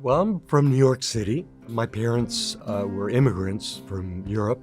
Well, I'm from New York City. My parents were immigrants from Europe.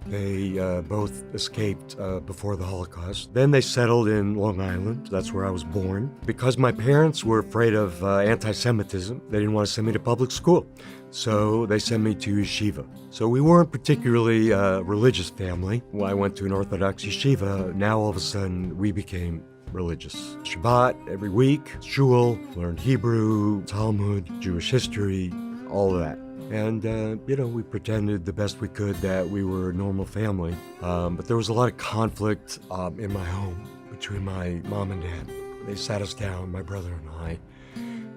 They both escaped before the Holocaust. Then they settled in Long Island. That's where I was born. Because my parents were afraid of anti-Semitism, they didn't want to send me to public school. So they sent me to yeshiva. So we weren't particularly a religious family. When I went to an Orthodox yeshiva, now all of a sudden we became religious. Shabbat every week, shul, learned Hebrew, Talmud, Jewish history, all of that. And, we pretended the best we could that we were a normal family. But there was a lot of conflict in my home between my mom and dad. They sat us down, my brother and I,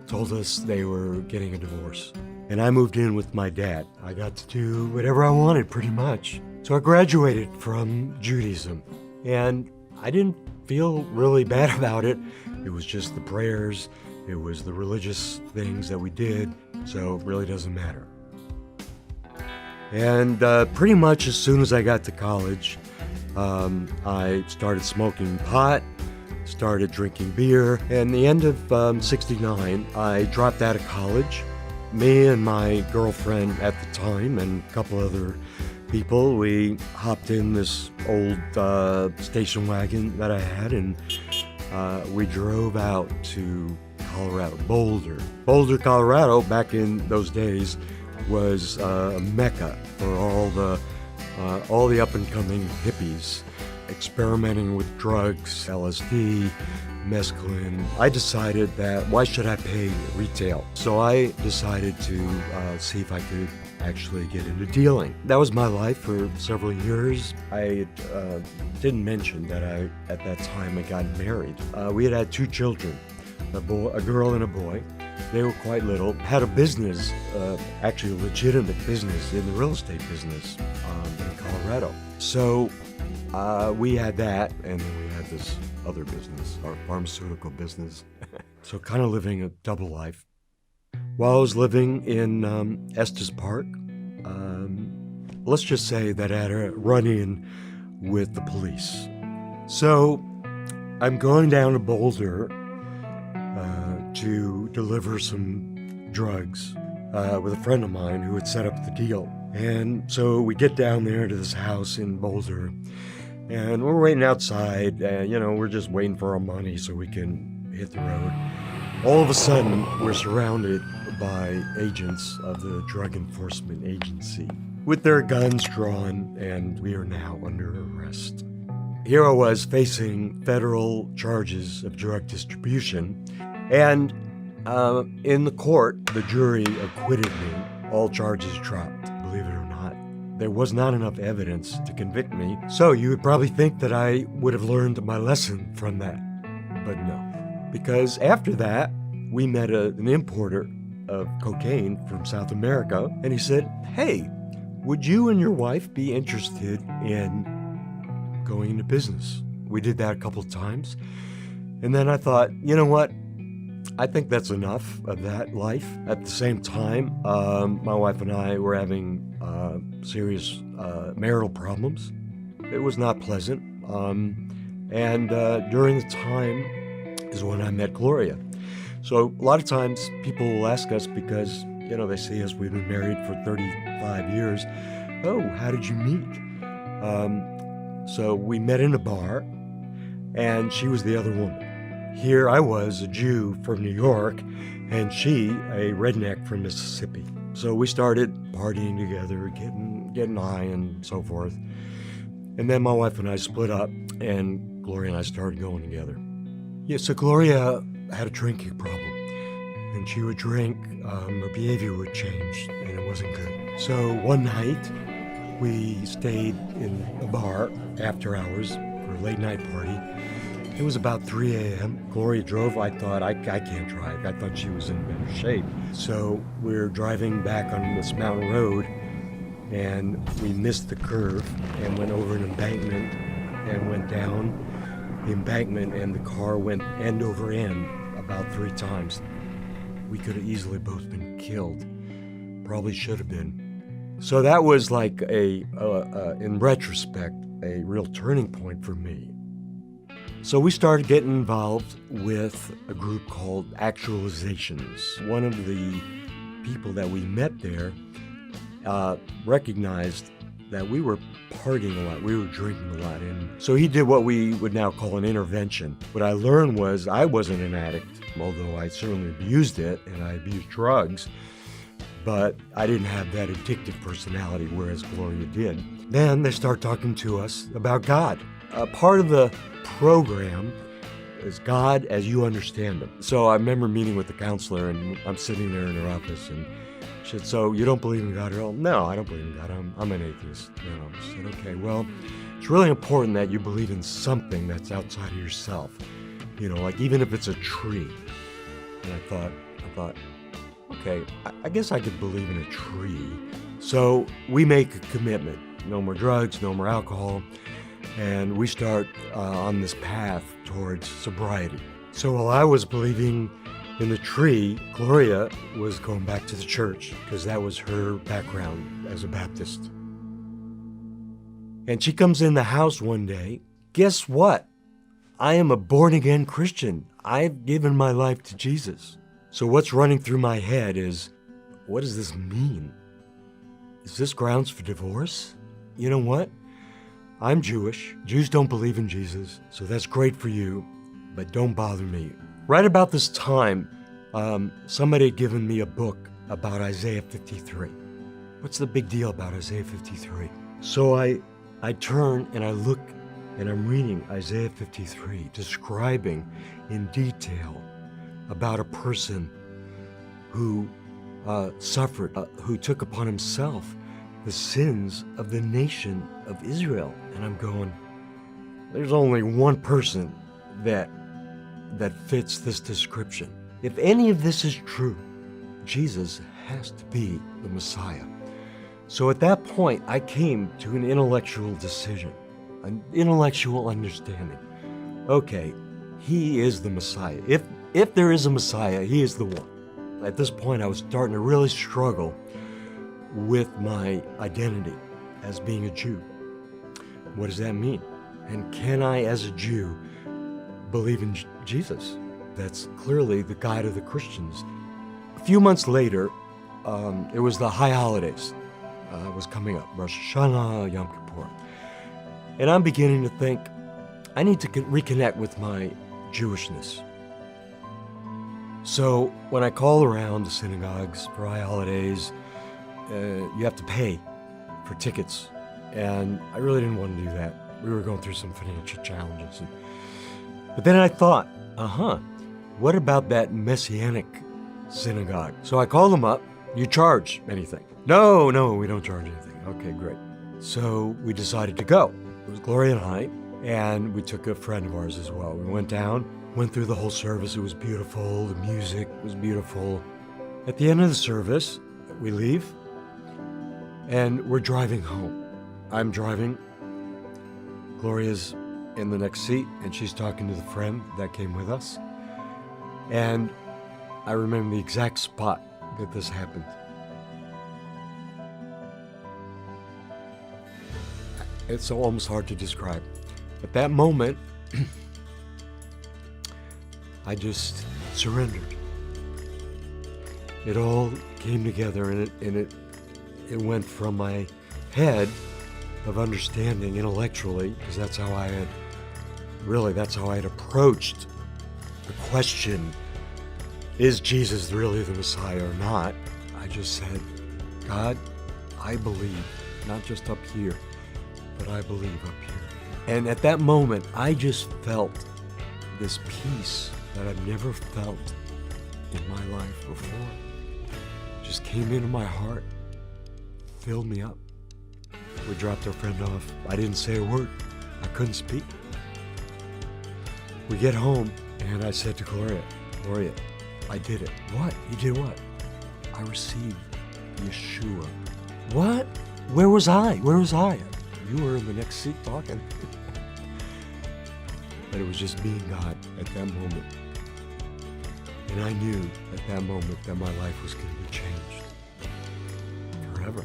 told us they were getting a divorce. And I moved in with my dad. I got to do whatever I wanted, pretty much. So I graduated from Judaism. And I didn't feel really bad about it. It was just the prayers. It was the religious things that we did. So it really doesn't matter. And pretty much as soon as I got to college, I started smoking pot, started drinking beer. And the end of '69, I dropped out of college. Me and my girlfriend at the time and a couple other people, we hopped in this old station wagon that I had, and we drove out to Colorado, Boulder, Colorado. Back in those days was a mecca for all the up-and-coming hippies experimenting with drugs, LSD, mescaline. I decided that why should I pay retail? So I decided to see if I could actually get into dealing. That was my life for several years. I didn't mention that at that time, I got married. We had two children, a girl and a boy. They were quite little, had a business, actually a legitimate business in the real estate business in Colorado. So we had that, and then we had this other business, our pharmaceutical business. So kind of living a double life. While I was living in Estes Park, let's just say that I had a run-in with the police. So I'm going down to Boulder to deliver some drugs with a friend of mine who had set up the deal. And so we get down there to this house in Boulder, and we're waiting outside, and we're just waiting for our money so we can hit the road. All of a sudden, we're surrounded by agents of the Drug Enforcement Agency with their guns drawn, and we are now under arrest. Here I was facing federal charges of drug distribution, and in the court, the jury acquitted me. All charges dropped, believe it or not. There was not enough evidence to convict me, so you would probably think that I would have learned my lesson from that, but no. Because after that, we met an importer of cocaine from South America, and he said, "Hey, would you and your wife be interested in going into business?" We did that a couple of times, and then I thought, you know what? I think that's enough of that life. At the same time, my wife and I were having serious marital problems. It was not pleasant. And during the time is when I met Gloria. So a lot of times people will ask us, because, they see us, we've been married for 35 years. "Oh, how did you meet?" So we met in a bar, and she was the other woman. Here I was, a Jew from New York, and she, a redneck from Mississippi. So we started partying together, getting high and so forth. And then my wife and I split up, and Gloria and I started going together. Yeah, so Gloria had a drinking problem, and she would drink, her behavior would change, and it wasn't good. So one night, we stayed in a bar after hours for a late night party. It was about 3 a.m. Gloria drove. I thought, I can't drive. I thought she was in better shape. So we're driving back on this mountain road, and we missed the curve and went over an embankment and went down the embankment, and the car went end over end about 3 times. We could have easily both been killed. Probably should have been. So that was like in retrospect, a real turning point for me. So we started getting involved with a group called Actualizations. One of the people that we met there recognized that we were partying a lot, we were drinking a lot. And so he did what we would now call an intervention. What I learned was I wasn't an addict, although I certainly abused it and I abused drugs, but I didn't have that addictive personality, whereas Gloria did. Then they start talking to us about God. Part of the program is God as you understand him. So I remember meeting with the counselor, and I'm sitting there in her office, and she said, "So you don't believe in God at all?" "No, I don't believe in God. I'm an atheist." No. I said, "Okay, well, it's really important that you believe in something that's outside of yourself. You know, like even if it's a tree." And I thought, okay, I guess I could believe in a tree. So we make a commitment. No more drugs, no more alcohol. And we start on this path towards sobriety. So while I was believing in the tree, Gloria was going back to the church because that was her background as a Baptist. And she comes in the house one day. Guess what? I am a born-again Christian. I've given my life to Jesus. So what's running through my head is, what does this mean? Is this grounds for divorce? You know what? I'm Jewish. Jews don't believe in Jesus, so that's great for you, but don't bother me. Right about this time, somebody had given me a book about Isaiah 53. What's the big deal about Isaiah 53? So I turn and I look and I'm reading Isaiah 53, describing in detail about a person who suffered, who took upon himself the sins of the nation of Israel. And I'm going, there's only one person that fits this description. If any of this is true, Jesus has to be the Messiah. So at that point, I came to an intellectual decision, an intellectual understanding. Okay, he is the Messiah. If there is a Messiah, he is the one. At this point, I was starting to really struggle with my identity as being a Jew. What does that mean? And can I, as a Jew, believe in Jesus? That's clearly the guide of the Christians. A few months later, it was the high holidays. Was coming up, Rosh Hashanah, Yom Kippur. And I'm beginning to think, I need to reconnect with my Jewishness. So when I call around the synagogues for high holidays, you have to pay for tickets. And I really didn't want to do that. We were going through some financial challenges. But then I thought, what about that Messianic synagogue? So I called them up. You charge anything? No, we don't charge anything. Okay, great. So we decided to go. It was Gloria and we took a friend of ours as well. We went down, went through the whole service. It was beautiful. The music was beautiful. At the end of the service, we leave and we're driving home. I'm driving. Gloria's in the next seat and she's talking to the friend that came with us. And I remember the exact spot that this happened. It's almost hard to describe. At that moment, I just surrendered. It all came together and it went from my head of understanding intellectually, because that's how I had approached the question, is Jesus really the Messiah or not? I just said, God, I believe, not just up here, but I believe up here. And at that moment, I just felt this peace that I've never felt in my life before. It just came into my heart, filled me up. We dropped our friend off. I didn't say a word. I couldn't speak. We get home, and I said to Gloria, I did it. What? You did what? I received Yeshua. What? Where was I? You were in the next seat talking. But it was just being God at that moment. And I knew at that moment that my life was going to be changed forever.